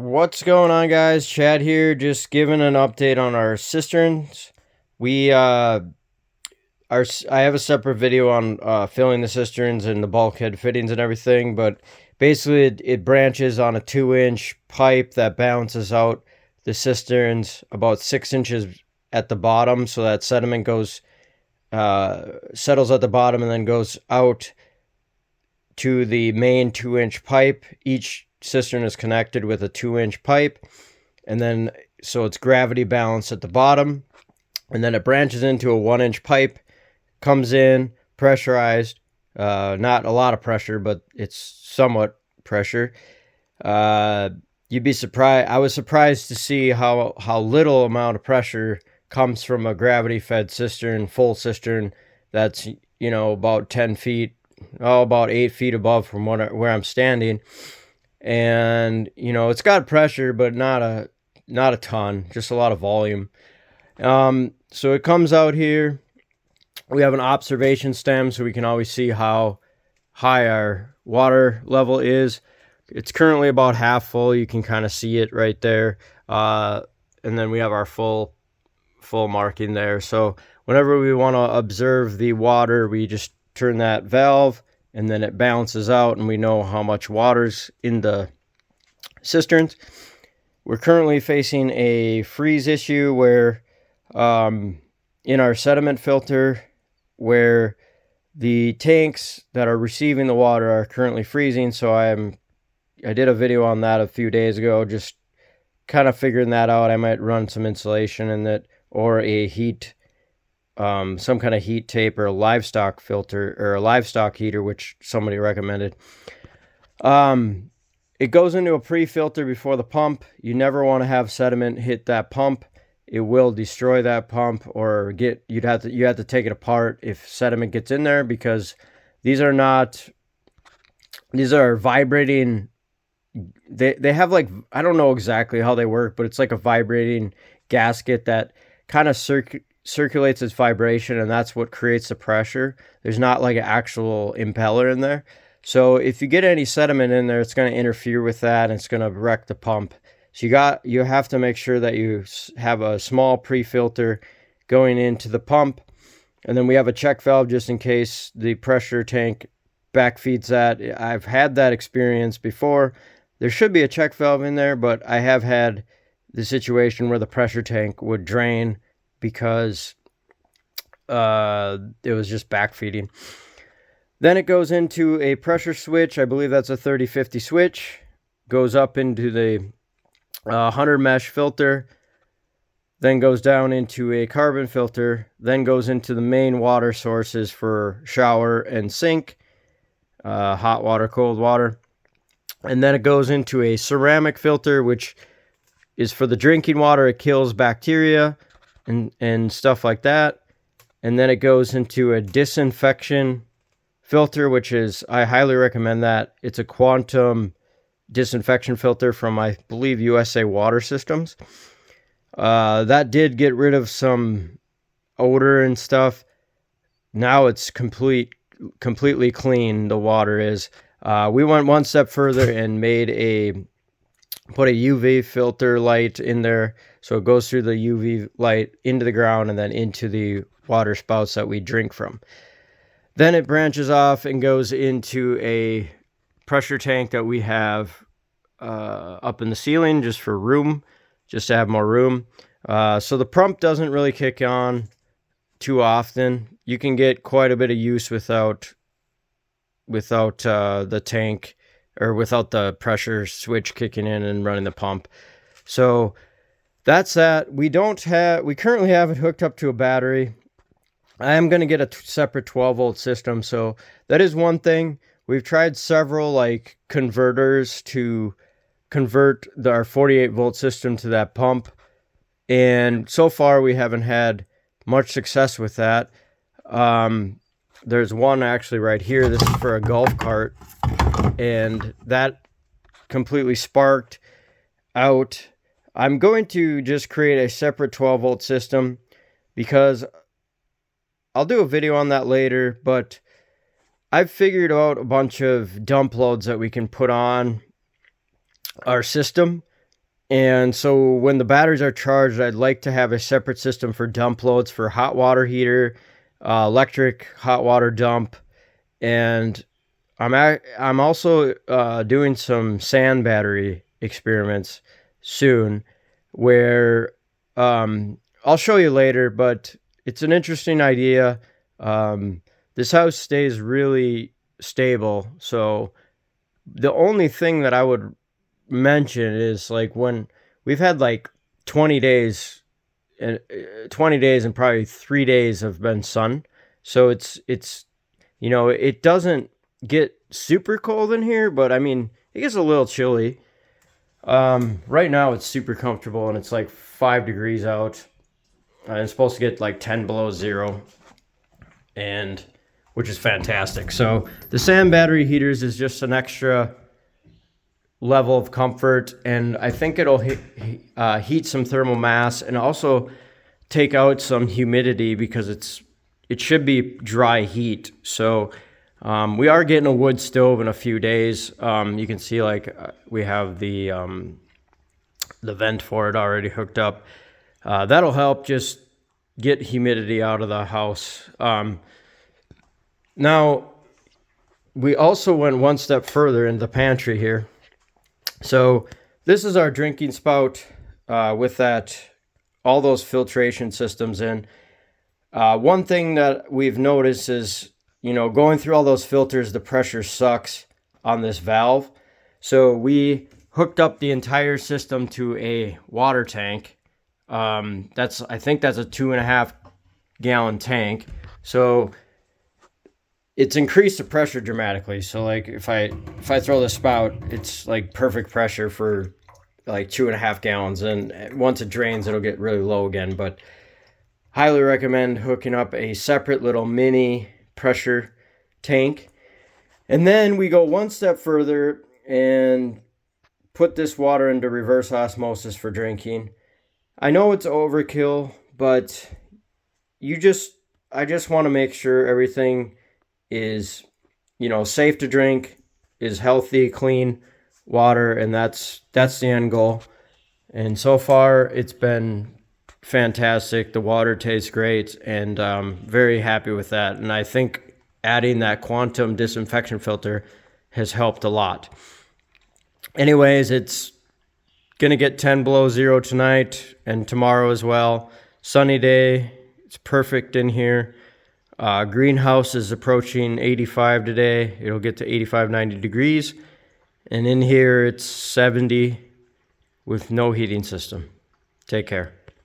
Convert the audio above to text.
What's going on, guys? Chad here, just giving an update on our cisterns. We I have a separate video on filling the cisterns and the bulkhead fittings and everything, but basically it branches on a 2-inch pipe that balances out the cisterns about 6 inches at the bottom, so that sediment goes settles at the bottom and then goes out to the main 2-inch pipe. Each cistern is connected with a 2-inch pipe, and then so it's gravity balanced at the bottom, and then it branches into a 1-inch pipe, comes in pressurized, not a lot of pressure, but it's somewhat pressure. You'd be surprised. I was surprised to see how little amount of pressure comes from a gravity fed cistern, full cistern, that's about 10 feet, about 8 feet above from where I'm standing. And it's got pressure, but not a ton, just a lot of volume. So it comes out here. We have an observation stem, so we can always see how high our water level is. It's currently about half full. You can kind of see it right there. And then we have our full marking there. So whenever we want to observe the water, we just turn that valve, and then it balances out, and we know how much water's in the cisterns. We're currently facing a freeze issue where in our sediment filter, where the tanks that are receiving the water are currently freezing. So I did a video on that a few days ago, just kind of figuring that out. I might run some insulation in that, or a heat, some kind of heat tape, or a livestock filter, or a livestock heater, which somebody recommended. It goes into a pre-filter before the pump. You never want to have sediment hit that pump. It will destroy that pump, or you have to take it apart if sediment gets in there, because these are vibrating. They have, like, I don't know exactly how they work, but it's like a vibrating gasket that kind of circulates its vibration, and that's what creates the pressure. There's not like an actual impeller in there. So if you get any sediment in there, it's going to interfere with that, and it's going to wreck the pump. So you have to make sure that you have a small pre-filter going into the pump, and then we have a check valve just in case the pressure tank backfeeds that. I've had that experience before. There should be a check valve in there, but I have had the situation where the pressure tank would drain because it was just backfeeding. Then it goes into a pressure switch. I believe that's a 3050 switch. Goes up into the 100 mesh filter, then goes down into a carbon filter, then goes into the main water sources for shower and sink, hot water, cold water. And then it goes into a ceramic filter, which is for the drinking water. It kills bacteria and stuff like that. And then it goes into a disinfection filter, which is, I highly recommend that. It's a quantum disinfection filter from, I believe, USA Water Systems. That did get rid of some odor and stuff. Now it's completely clean, the water is. We went one step further and put a UV filter light in there, so it goes through the UV light into the ground and then into the water spouts that we drink from. Then it branches off and goes into a pressure tank that we have up in the ceiling just for room, just to have more room. So the pump doesn't really kick on too often. You can get quite a bit of use without the tank, or without the pressure switch kicking in and running the pump. So that's that. We currently have it hooked up to a battery. I am going to get a separate 12-volt system. So that is one thing. We've tried several like converters to convert our 48-volt system to that pump, and so far we haven't had much success with that. There's one actually right here. This is for a golf cart, and that completely sparked out. I'm going to just create a separate 12-volt system, because I'll do a video on that later, but I've figured out a bunch of dump loads that we can put on our system And so when the batteries are charged, I'd like to have a separate system for dump loads for hot water heater, electric hot water dump, and I'm also doing some sand battery experiments soon, where I'll show you later, but it's an interesting idea. This house stays really stable, so the only thing that I would mention is like when we've had like 20 days and 20 days and probably 3 days have been sun, so it's it doesn't get super cold in here, but I mean it gets a little chilly. Right now it's super comfortable and it's like 5 degrees out. It's supposed to get like 10 below zero, and which is fantastic. So the sand battery heaters is just an extra level of comfort, and I think it'll heat some thermal mass and also take out some humidity because it should be dry heat. So we are getting a wood stove in a few days. You can see like we have the vent for it already hooked up. That'll help just get humidity out of the house. Now, we also went one step further in the pantry here. So this is our drinking spout with all those filtration systems in. One thing that we've noticed is, going through all those filters, the pressure sucks on this valve. So we hooked up the entire system to a water tank. I think that's a 2.5 gallon tank. So it's increased the pressure dramatically. So like if I throw the spout, it's like perfect pressure for like 2.5 gallons. And once it drains, it'll get really low again. But highly recommend hooking up a separate little mini pressure tank. And then we go one step further and put this water into reverse osmosis for drinking. I know it's overkill, but I just want to make sure everything is, safe to drink, is healthy, clean water, and that's the end goal. And so far, it's been fantastic. The water tastes great, and very happy with that. And I think adding that quantum disinfection filter has helped a lot. Anyways, it's gonna get 10 below zero tonight and tomorrow as well. Sunny day. It's perfect in here. Greenhouse is approaching 85 today. It'll get to 85, 90 degrees. And in here, it's 70 with no heating system. Take care.